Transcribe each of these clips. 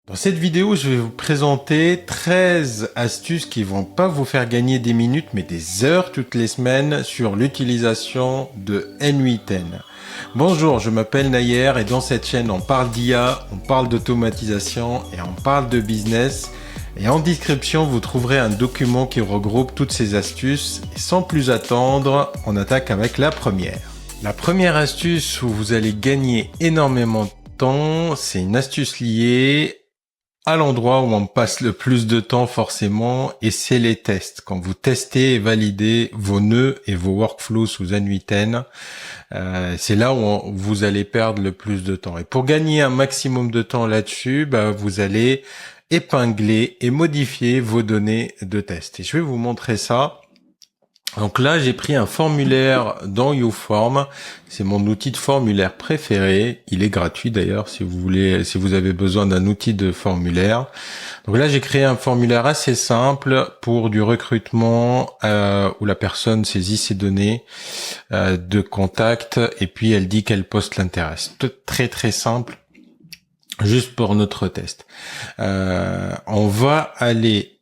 Dans cette vidéo, je vais vous présenter 13 astuces qui vont pas vous faire gagner des minutes, mais des heures toutes les semaines sur l'utilisation de N8N. Bonjour, je m'appelle Nayer et dans cette chaîne, on parle d'IA, on parle d'automatisation et on parle de business. Et en description, vous trouverez un document qui regroupe toutes ces astuces. Et sans plus attendre, on attaque avec la première. La première astuce où vous allez gagner énormément de temps, c'est une astuce liée à l'endroit où on passe le plus de temps forcément, et c'est les tests. Quand vous testez et validez vos nœuds et vos workflows sous N8N, c'est là où vous allez perdre le plus de temps. Et pour gagner un maximum de temps là-dessus, vous allez épingler et modifier vos données de test. Et je vais vous montrer ça. Donc là, j'ai pris un formulaire dans YouForm. C'est mon outil de formulaire préféré. Il est gratuit d'ailleurs si vous avez besoin d'un outil de formulaire. Donc là, j'ai créé un formulaire assez simple pour du recrutement où la personne saisit ses données de contact et puis elle dit quel poste l'intéresse. Très très simple, juste pour notre test. On va aller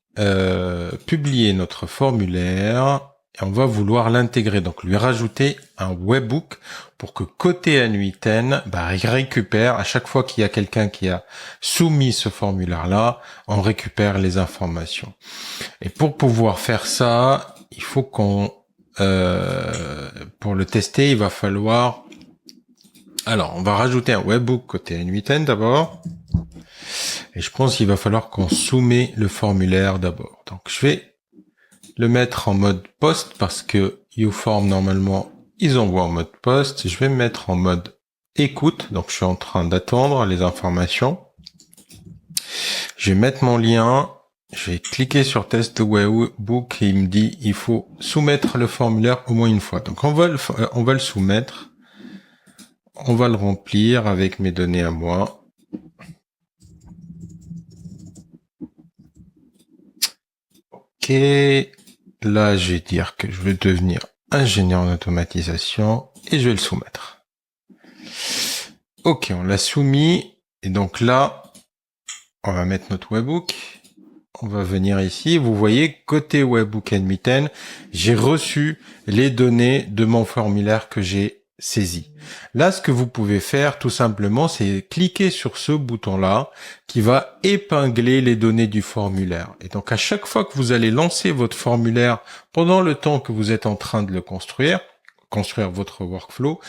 publier notre formulaire. Et on va vouloir l'intégrer, donc lui rajouter un webhook pour que côté N8N, il récupère, à chaque fois qu'il y a quelqu'un qui a soumis ce formulaire-là, on récupère les informations. Et pour pouvoir faire ça, il faut pour le tester, il va falloir, alors on va rajouter un webhook côté N8N d'abord, et je pense qu'il va falloir qu'on soumet le formulaire d'abord. Donc je vais le mettre en mode post parce que YouForm normalement ils envoient en mode post. Je vais me mettre en mode écoute, donc je suis en train d'attendre les informations. Je vais mettre mon lien, je vais cliquer sur test webhook et il me dit il faut soumettre le formulaire au moins une fois. Donc on va le soumettre, on va le remplir avec mes données à moi. Ok. Là, je vais dire que je vais devenir ingénieur en automatisation et je vais le soumettre. Ok, on l'a soumis. Et donc là, on va mettre notre webhook. On va venir ici. Vous voyez, côté webhook N8N, j'ai reçu les données de mon formulaire que j'ai saisi. Là, ce que vous pouvez faire, tout simplement, c'est cliquer sur ce bouton-là qui va épingler les données du formulaire. Et donc, à chaque fois que vous allez lancer votre formulaire pendant le temps que vous êtes en train de le construire votre workflow,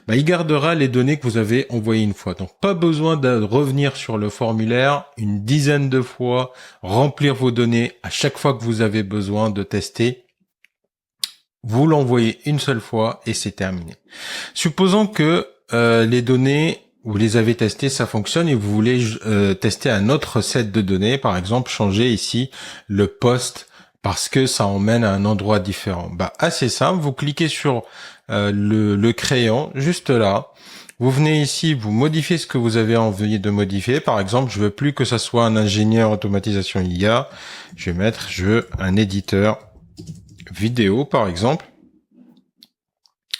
il gardera les données que vous avez envoyées une fois. Donc, pas besoin de revenir sur le formulaire une dizaine de fois, remplir vos données à chaque fois que vous avez besoin de tester. Vous l'envoyez une seule fois et c'est terminé. Supposons que les données, vous les avez testées, ça fonctionne et vous voulez tester un autre set de données, par exemple changer ici le poste parce que ça emmène à un endroit différent. Assez simple, vous cliquez sur le crayon juste là. Vous venez ici, vous modifiez ce que vous avez envie de modifier. Par exemple, je veux plus que ça soit un ingénieur automatisation IA. Je vais mettre un éditeur vidéo par exemple.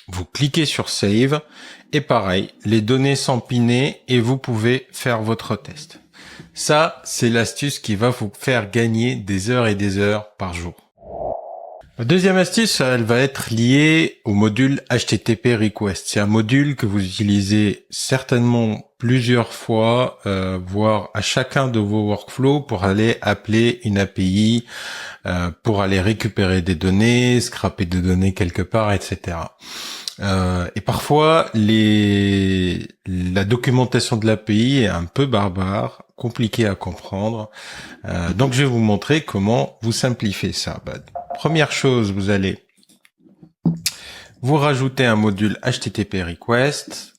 Vous cliquez sur Save et pareil, les données s'empilent et vous pouvez faire votre test. Ça, c'est l'astuce qui va vous faire gagner des heures et des heures par jour. La deuxième astuce, elle va être liée au module HTTP Request. C'est un module que vous utilisez certainement plusieurs fois, voire à chacun de vos workflows pour aller appeler une API, pour aller récupérer des données, scraper des données quelque part, etc. Et parfois, la documentation de l'API est un peu barbare, compliquée à comprendre. Donc, je vais vous montrer comment vous simplifiez ça. Première chose, vous allez vous rajouter un module HTTP Request.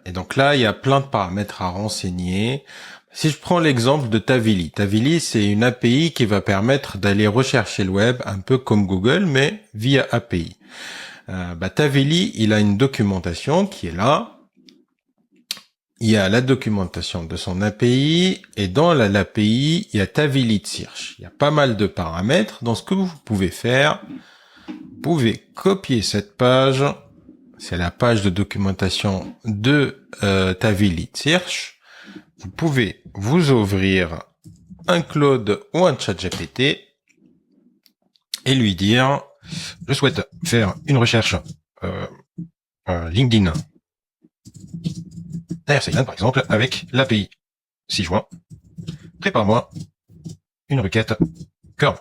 Et donc là, il y a plein de paramètres à renseigner. Si je prends l'exemple de Tavily. Tavily, c'est une API qui va permettre d'aller rechercher le web un peu comme Google, mais via API. Tavily, il a une documentation qui est là. Il y a la documentation de son API et dans l'API, il y a Tavily Search. Il y a pas mal de paramètres. Dans ce que vous pouvez faire, vous pouvez copier cette page. C'est la page de documentation de Tavily Search. vous pouvez vous ouvrir un Claude ou un ChatGPT et lui dire « Je souhaite faire une recherche LinkedIn ARCN, par exemple, avec l'API 6 juin. Prépare-moi une requête curl. »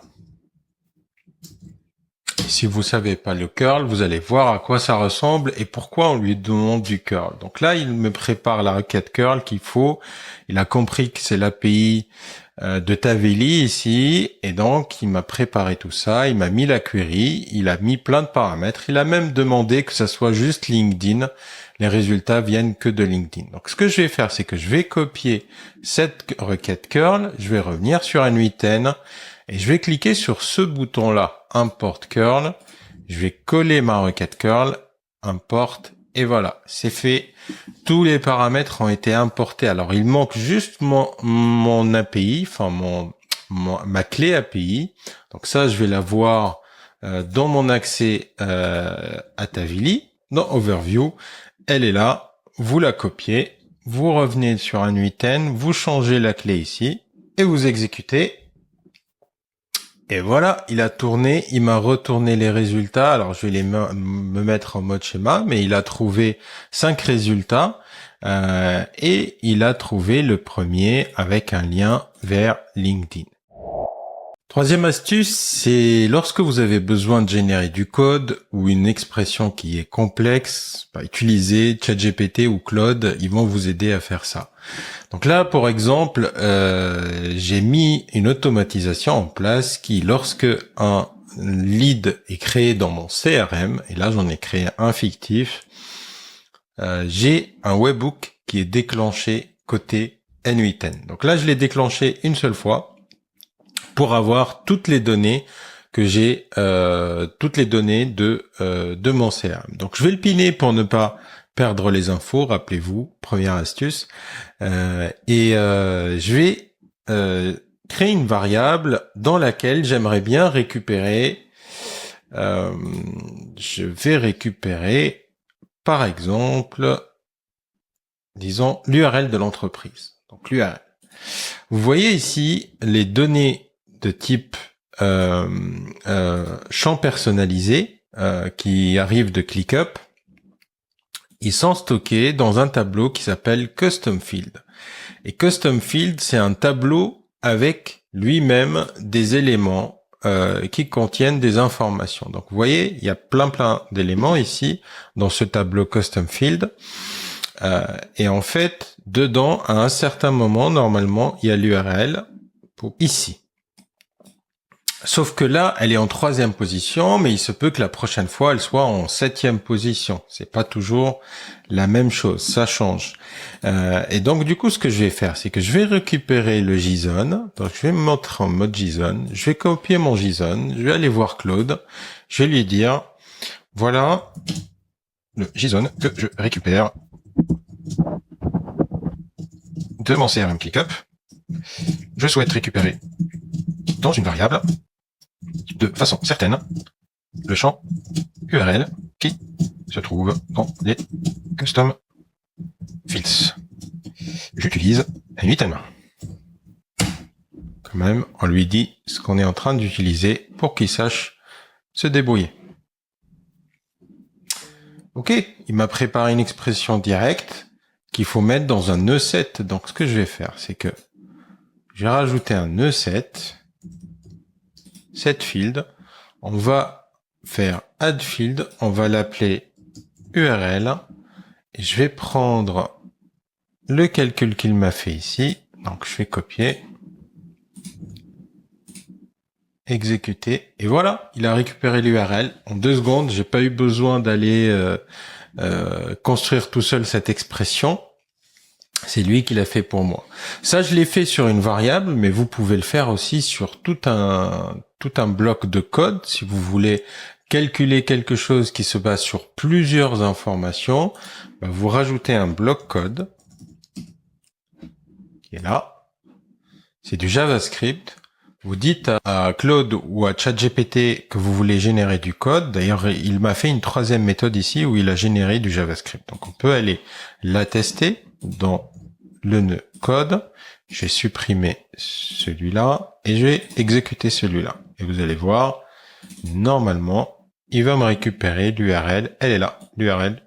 Si vous savez pas le curl, vous allez voir à quoi ça ressemble et pourquoi on lui demande du curl. Donc là, il me prépare la requête curl qu'il faut. Il a compris que c'est l'API de Tavily ici, et donc il m'a préparé tout ça. Il m'a mis la query, il a mis plein de paramètres. Il a même demandé que ça soit juste LinkedIn. Les résultats viennent que de LinkedIn. Donc ce que je vais faire, c'est que je vais copier cette requête curl. Je vais revenir sur N8N. Et je vais cliquer sur ce bouton-là, Import curl. Je vais coller ma requête curl, import, et voilà, c'est fait. Tous les paramètres ont été importés. Alors, il manque juste mon API, enfin ma clé API. Donc ça, je vais la voir dans mon accès à Tavily, dans Overview. Elle est là, vous la copiez, vous revenez sur un 8N, vous changez la clé ici, et vous exécutez. Et voilà, il a tourné, il m'a retourné les résultats. Alors, je vais me mettre en mode schéma, mais il a trouvé 5 résultats et il a trouvé le premier avec un lien vers LinkedIn. Troisième astuce, c'est lorsque vous avez besoin de générer du code ou une expression qui est complexe, utilisez ChatGPT ou Claude, ils vont vous aider à faire ça. Donc là, pour exemple, j'ai mis une automatisation en place qui, lorsque un lead est créé dans mon CRM, et là j'en ai créé un fictif, j'ai un webhook qui est déclenché côté N8N. Donc là, je l'ai déclenché une seule fois pour avoir toutes les données que j'ai, toutes les données de mon CRM. Donc je vais le piner pour ne pas perdre les infos, rappelez-vous, première astuce. Je vais créer une variable dans laquelle j'aimerais bien récupérer, je vais récupérer, par exemple, disons, l'URL de l'entreprise. Donc l'URL. Vous voyez ici les données de type champ personnalisé qui arrivent de ClickUp. Ils sont stockés dans un tableau qui s'appelle Custom Field. Et Custom Field, c'est un tableau avec lui-même des éléments qui contiennent des informations. Donc vous voyez, il y a plein d'éléments ici dans ce tableau Custom Field. Et en fait, dedans, à un certain moment, normalement, il y a l'URL pour ici. Sauf que là, elle est en 3e position, mais il se peut que la prochaine fois, elle soit en 7e position. C'est pas toujours la même chose, ça change. Et donc, du coup, ce que je vais faire, c'est que je vais récupérer le JSON. Donc, je vais me mettre en mode JSON. Je vais copier mon JSON. Je vais aller voir Claude. Je vais lui dire, voilà le JSON que je récupère de mon CRM ClickUp. Je souhaite récupérer dans une variable de façon certaine le champ URL qui se trouve dans les custom fields. J'utilise N8N. Quand même, on lui dit ce qu'on est en train d'utiliser pour qu'il sache se débrouiller. Ok, il m'a préparé une expression directe qu'il faut mettre dans un nœud set. Donc, ce que je vais faire, c'est que je vais rajouter un nœud set field. On va faire add field. On va l'appeler URL. Et je vais prendre le calcul qu'il m'a fait ici. Donc, je vais copier. Exécuter. Et voilà, il a récupéré l'URL. En 2 secondes, j'ai pas eu besoin d'aller construire tout seul cette expression. C'est lui qui l'a fait pour moi. Ça, je l'ai fait sur une variable, mais vous pouvez le faire aussi sur tout un bloc de code. Si vous voulez calculer quelque chose qui se base sur plusieurs informations, vous rajoutez un bloc code qui est là. C'est du JavaScript. Vous dites à Claude ou à ChatGPT que vous voulez générer du code. D'ailleurs, il m'a fait une 3e méthode ici où il a généré du JavaScript. Donc, on peut aller la tester dans le nœud code. J'ai supprimé celui-là et je vais exécuter celui-là. Et vous allez voir, normalement, il va me récupérer l'URL. Elle est là, l'URL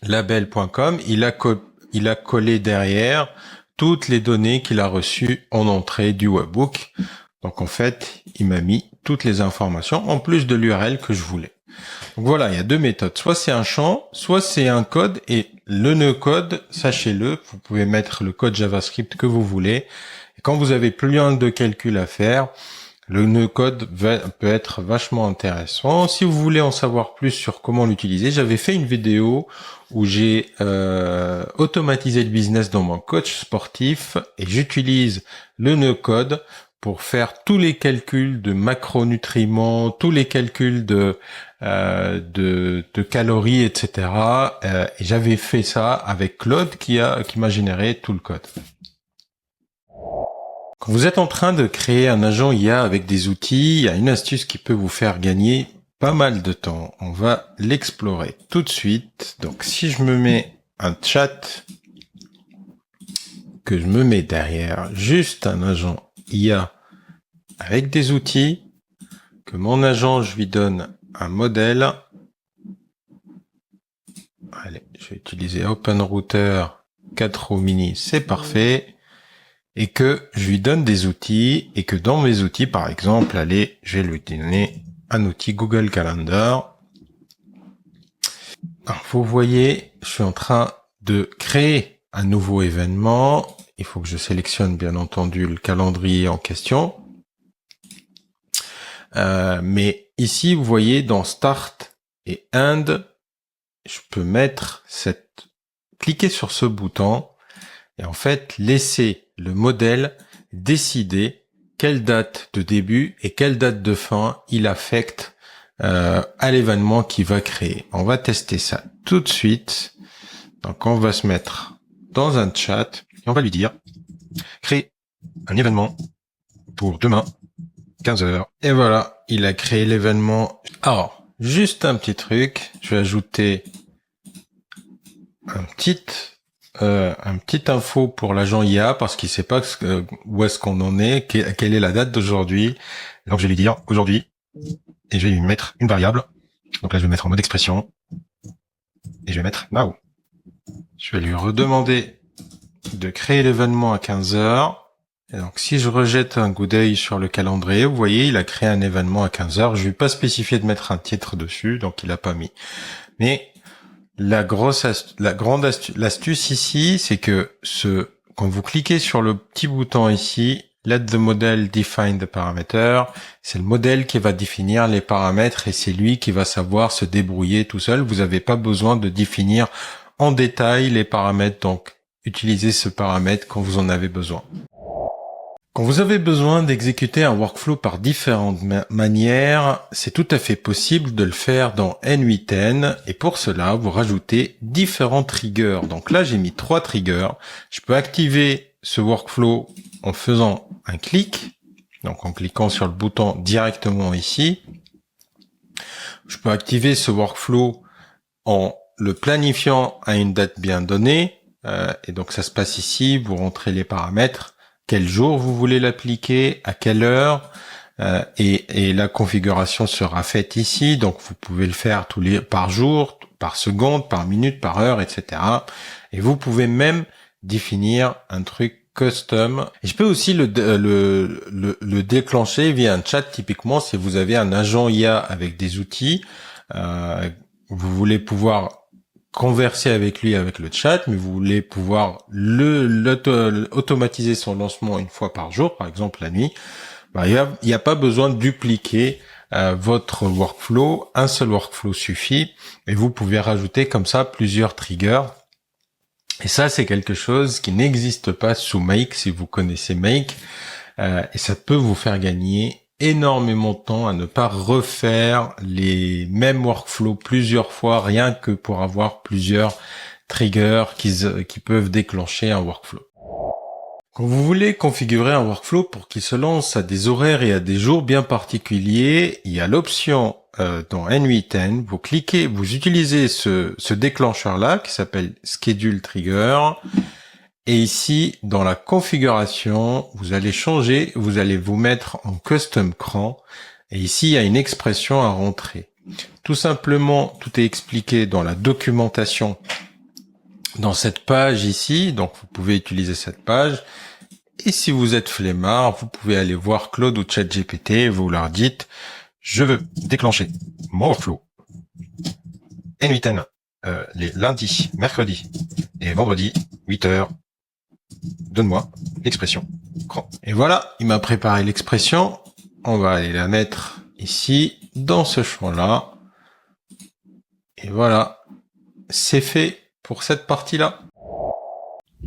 label.com. Il a collé derrière toutes les données qu'il a reçues en entrée du webbook. Donc en fait, il m'a mis toutes les informations en plus de l'URL que je voulais. Donc voilà, il y a deux méthodes. Soit c'est un champ, soit c'est un code. Et le nœud code, sachez-le, vous pouvez mettre le code JavaScript que vous voulez. Et quand vous avez plein de calculs à faire, le nœud code peut être vachement intéressant. Si vous voulez en savoir plus sur comment l'utiliser, j'avais fait une vidéo où j'ai automatisé le business dans mon coach sportif et j'utilise le nœud code pour faire tous les calculs de macronutriments, tous les calculs de calories, etc. Et j'avais fait ça avec Claude qui m'a généré tout le code. Quand vous êtes en train de créer un agent IA avec des outils, il y a une astuce qui peut vous faire gagner pas mal de temps. On va l'explorer tout de suite. Donc si je me mets un chat, que je me mets derrière juste un agent IA avec des outils, que mon agent, je lui donne un modèle. Allez, je vais utiliser OpenRouter 4 mini, c'est parfait. Et que je lui donne des outils et que dans mes outils, par exemple, allez, je vais lui donner un outil Google Calendar. Alors, vous voyez, je suis en train de créer un nouveau événement. Il faut que je sélectionne, bien entendu, le calendrier en question. Mais ici, vous voyez, dans Start et End, je peux mettre cliquer sur ce bouton et en fait, laisser le modèle décider quelle date de début et quelle date de fin il affecte à l'événement qu'il va créer. On va tester ça tout de suite. Donc, on va se mettre dans un chat et on va lui dire créer un événement pour demain, 15 heures. Et voilà, il a créé l'événement. Alors, juste un petit truc, je vais ajouter un petit info pour l'agent IA parce qu'il sait pas où est-ce qu'on en est, quelle est la date d'aujourd'hui. Donc je vais lui dire aujourd'hui et je vais lui mettre une variable. Donc là je vais mettre en mode expression et je vais mettre now. Je vais lui redemander de créer l'événement à 15 heures. Et donc si je rejette un coup d'œil sur le calendrier, vous voyez, il a créé un événement à 15 heures. Je lui ai pas spécifié de mettre un titre dessus, donc il a pas mis. Mais l'astuce ici, c'est que quand vous cliquez sur le petit bouton ici, Let the model define the parameter, c'est le modèle qui va définir les paramètres et c'est lui qui va savoir se débrouiller tout seul. Vous n'avez pas besoin de définir en détail les paramètres, donc utilisez ce paramètre quand vous en avez besoin. Quand vous avez besoin d'exécuter un workflow par différentes manières, c'est tout à fait possible de le faire dans N8N et pour cela, vous rajoutez différents triggers. Donc là, j'ai mis 3 triggers. Je peux activer ce workflow en faisant un clic, donc en cliquant sur le bouton directement ici. Je peux activer ce workflow en le planifiant à une date bien donnée. Et donc ça se passe ici, vous rentrez les paramètres. Quel jour vous voulez l'appliquer, à quelle heure, et la configuration sera faite ici. Donc vous pouvez le faire par jour, par seconde, par minute, par heure, etc. Et vous pouvez même définir un truc custom. Et je peux aussi le déclencher via un chat. Typiquement, si vous avez un agent IA avec des outils, vous voulez pouvoir converser avec lui avec le chat, mais vous voulez pouvoir automatiser son lancement une fois par jour, par exemple la nuit, il n'y a pas besoin de dupliquer votre workflow. Un seul workflow suffit et vous pouvez rajouter comme ça plusieurs triggers. Et ça, c'est quelque chose qui n'existe pas sous Make, si vous connaissez Make, et ça peut vous faire gagner énormément de temps à ne pas refaire les mêmes workflows plusieurs fois, rien que pour avoir plusieurs triggers qui peuvent déclencher un workflow. Quand vous voulez configurer un workflow pour qu'il se lance à des horaires et à des jours bien particuliers, il y a l'option dans N8N, vous utilisez ce déclencheur-là qui s'appelle Schedule Trigger Et ici, dans la configuration, vous allez changer, vous allez vous mettre en custom cran. Et ici, il y a une expression à rentrer. Tout simplement, tout est expliqué dans la documentation, dans cette page ici. Donc, vous pouvez utiliser cette page. Et si vous êtes flemmard, vous pouvez aller voir Claude ou ChatGPT. Vous leur dites, je veux déclencher mon workflow N8N les lundis, mercredis et vendredis, 8 heures. Donne-moi l'expression cran. Et voilà, il m'a préparé l'expression. On va aller la mettre ici, dans ce champ-là. Et voilà, c'est fait pour cette partie-là.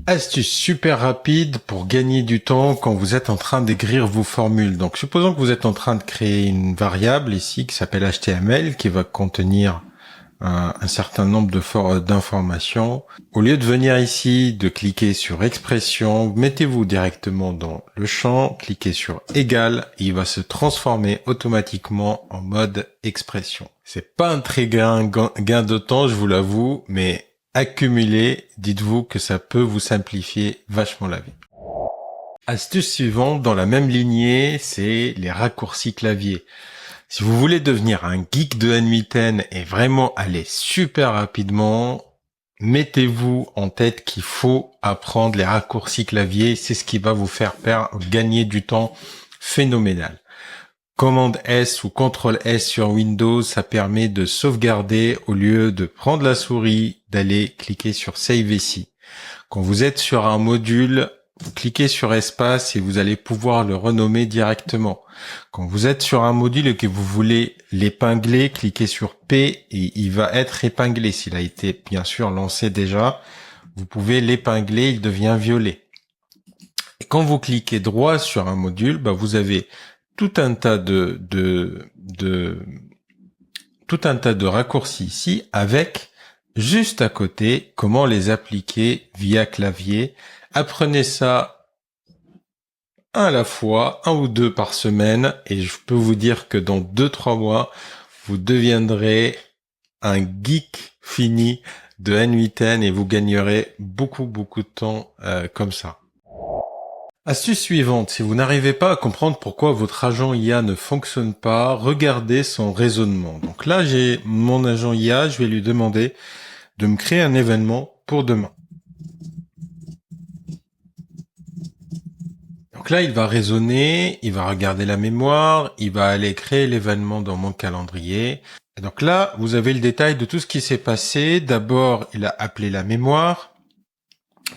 Astuce super rapide pour gagner du temps quand vous êtes en train d'écrire vos formules. Donc, supposons que vous êtes en train de créer une variable ici qui s'appelle HTML, qui va contenir un certain nombre d'informations. Au lieu de venir ici, de cliquer sur expression, mettez-vous directement dans le champ, cliquez sur égal, et il va se transformer automatiquement en mode expression. C'est pas un très gain de temps, je vous l'avoue, mais accumulé, dites-vous que ça peut vous simplifier vachement la vie. Astuce suivante, dans la même lignée, c'est les raccourcis clavier. Si vous voulez devenir un geek de N8N et vraiment aller super rapidement, mettez-vous en tête qu'il faut apprendre les raccourcis clavier. C'est ce qui va vous faire gagner du temps phénoménal. Commande S ou CTRL S sur Windows, ça permet de sauvegarder au lieu de prendre la souris, d'aller cliquer sur Save ici. Quand vous êtes sur un module, vous cliquez sur espace et vous allez pouvoir le renommer directement. Quand vous êtes sur un module et que vous voulez l'épingler, cliquez sur P et il va être épinglé. S'il a été bien sûr lancé déjà, vous pouvez l'épingler, il devient violet. Et quand vous cliquez droit sur un module, vous avez tout un tas de raccourcis ici avec juste à côté comment les appliquer via clavier. Apprenez ça à la fois, 1 ou 2 par semaine, et je peux vous dire que dans 2-3 mois, vous deviendrez un geek fini de N8N et vous gagnerez beaucoup de temps comme ça. Astuce suivante, si vous n'arrivez pas à comprendre pourquoi votre agent IA ne fonctionne pas, regardez son raisonnement. Donc là, j'ai mon agent IA, je vais lui demander de me créer un événement pour demain. Donc là, il va raisonner, il va regarder la mémoire, il va aller créer l'événement dans mon calendrier. Et donc là, vous avez le détail de tout ce qui s'est passé. D'abord, il a appelé la mémoire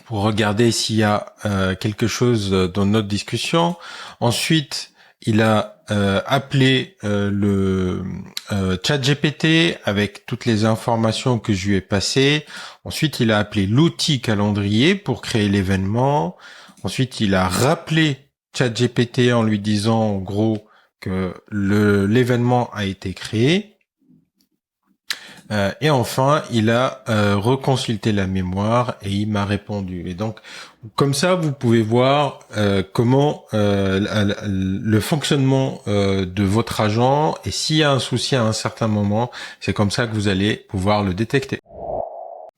pour regarder s'il y a quelque chose dans notre discussion. Ensuite, il a appelé le ChatGPT avec toutes les informations que je lui ai passées. Ensuite, il a appelé l'outil calendrier pour créer l'événement. Ensuite, il a rappelé ChatGPT en lui disant en gros que l'événement a été créé. Et enfin, il a reconsulté la mémoire et il m'a répondu. Et donc, comme ça, vous pouvez voir comment le fonctionnement de votre agent, et s'il y a un souci à un certain moment, c'est comme ça que vous allez pouvoir le détecter.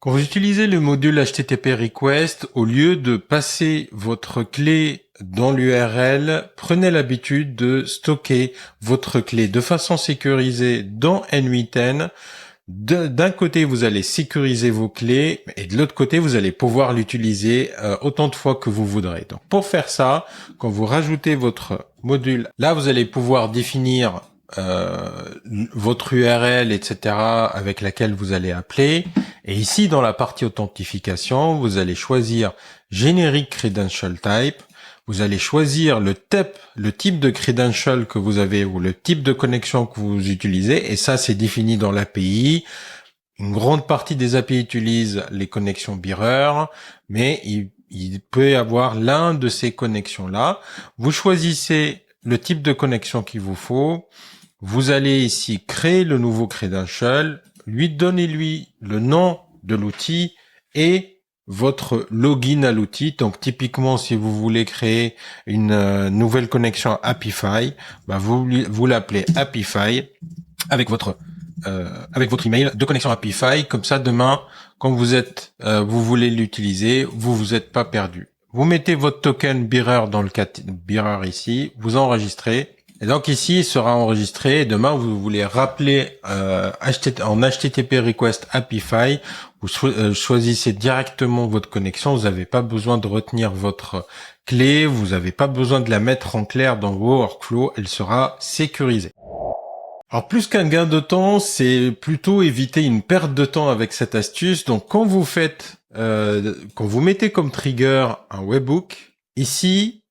Quand vous utilisez le module HTTP Request, au lieu de passer votre clé dans l'URL, prenez l'habitude de stocker votre clé de façon sécurisée dans N8N. D'un côté, vous allez sécuriser vos clés et de l'autre côté, vous allez pouvoir l'utiliser autant de fois que vous voudrez. Donc, pour faire ça, quand vous rajoutez votre module, là, vous allez pouvoir définir votre URL, etc., avec laquelle vous allez appeler. Et ici, dans la partie authentification, vous allez choisir Generic Credential Type. Vous allez choisir le type de credential que vous avez ou le type de connexion que vous utilisez. Et ça, c'est défini dans l'API. Une grande partie des API utilisent les connexions Bearer, mais il peut y avoir l'un de ces connexions-là. Vous choisissez le type de connexion qu'il vous faut. Vous allez ici créer le nouveau credential, donnez-lui le nom de l'outil et votre login à l'outil. Donc typiquement, si vous voulez créer une nouvelle connexion Apify, vous l'appelez Apify avec votre avec votre email de connexion Apify. Comme ça, demain, quand vous voulez l'utiliser, vous êtes pas perdu. Vous mettez votre token Bearer dans le cas Bearer ici, vous enregistrez. Et donc ici, il sera enregistré. Et demain, vous voulez rappeler en HTTP request Apify, vous choisissez directement votre connexion. Vous n'avez pas besoin de retenir votre clé. Vous n'avez pas besoin de la mettre en clair dans vos workflows. Elle sera sécurisée. Alors plus qu'un gain de temps, c'est plutôt éviter une perte de temps avec cette astuce. Donc quand vous mettez comme trigger un webhook, ici,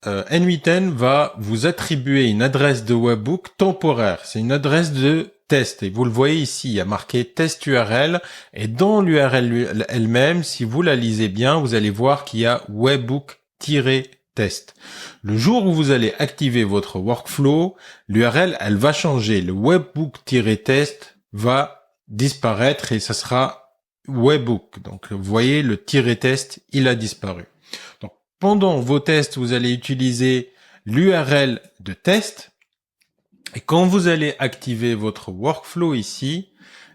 N8N va vous attribuer une adresse de webhook temporaire. C'est une adresse de test. Et vous le voyez ici, il y a marqué test URL. Et dans l'URL elle-même, si vous la lisez bien, vous allez voir qu'il y a webhook-test. Le jour où vous allez activer votre workflow, l'URL, elle va changer. Le webhook-test va disparaître et ça sera webhook. Donc, vous voyez, le -test, il a disparu. Donc, pendant vos tests, vous allez utiliser l'URL de test. Et quand vous allez activer votre workflow ici,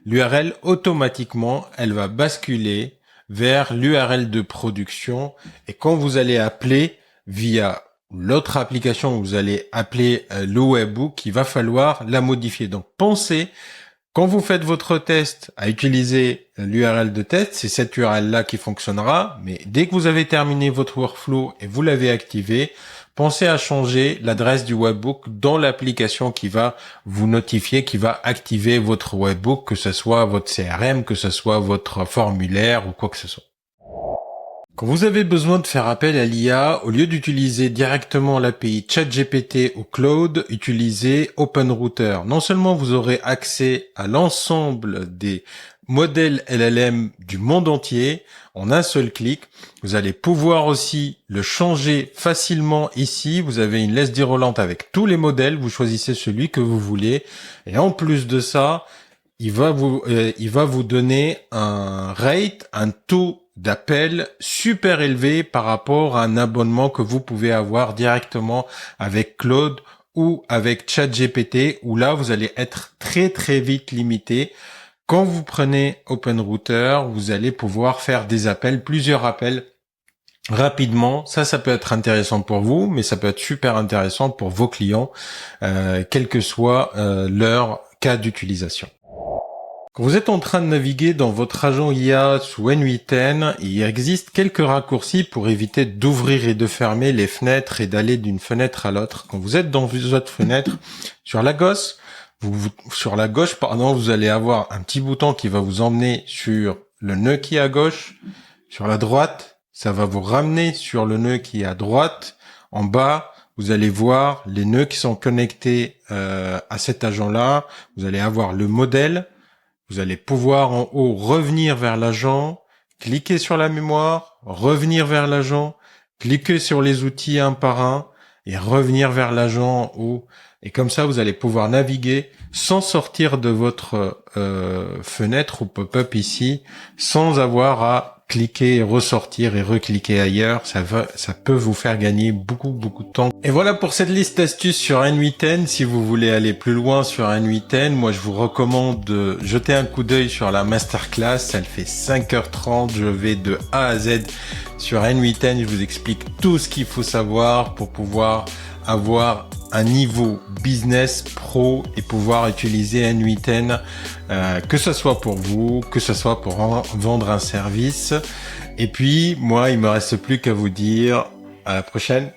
l'URL, automatiquement, elle va basculer vers l'URL de production. Et quand vous allez appeler via l'autre application, vous allez appeler le webhook, il va falloir la modifier. Donc, pensez, quand vous faites votre test, à utiliser l'URL de test, c'est cette URL-là qui fonctionnera. Mais dès que vous avez terminé votre workflow et vous l'avez activé, pensez à changer l'adresse du webhook dans l'application qui va vous notifier, qui va activer votre webhook, que ce soit votre CRM, que ce soit votre formulaire ou quoi que ce soit. Quand vous avez besoin de faire appel à l'IA, au lieu d'utiliser directement l'API ChatGPT ou Claude, utilisez OpenRouter. Non seulement vous aurez accès à l'ensemble des modèles LLM du monde entier en un seul clic, vous allez pouvoir aussi le changer facilement ici. Vous avez une liste déroulante avec tous les modèles, vous choisissez celui que vous voulez. Et en plus de ça, il va vous donner un rate, un taux d'appel super élevé par rapport à un abonnement que vous pouvez avoir directement avec Claude ou avec ChatGPT, où là, vous allez être très très vite limité. Quand vous prenez OpenRouter, vous allez pouvoir faire des appels, plusieurs appels rapidement. Ça peut être intéressant pour vous, mais ça peut être super intéressant pour vos clients, quel que soit leur cas d'utilisation. Quand vous êtes en train de naviguer dans votre agent IA sous N8N, il existe quelques raccourcis pour éviter d'ouvrir et de fermer les fenêtres et d'aller d'une fenêtre à l'autre. Quand vous êtes dans votre fenêtre, sur la gauche, vous allez avoir un petit bouton qui va vous emmener sur le nœud qui est à gauche. Sur la droite, ça va vous ramener sur le nœud qui est à droite. En bas, vous allez voir les nœuds qui sont connectés à cet agent-là. Vous allez avoir le modèle. Vous allez pouvoir en haut revenir vers l'agent, cliquer sur la mémoire, revenir vers l'agent, cliquer sur les outils un par un et revenir vers l'agent en haut. Et comme ça, vous allez pouvoir naviguer sans sortir de votre fenêtre ou pop-up ici, sans avoir à cliquer, ressortir et recliquer ailleurs. Ça peut vous faire gagner beaucoup de temps. Et voilà pour cette liste d'astuces sur N8N. Si vous voulez aller plus loin sur N8N, moi je vous recommande de jeter un coup d'œil sur la masterclass. Elle fait 5h30. Je vais de A à Z sur N8N. Je vous explique tout ce qu'il faut savoir pour pouvoir avoir un niveau business pro et pouvoir utiliser N8N, que ce soit pour vous, que ce soit pour vendre un service. Et puis, moi, il me reste plus qu'à vous dire à la prochaine.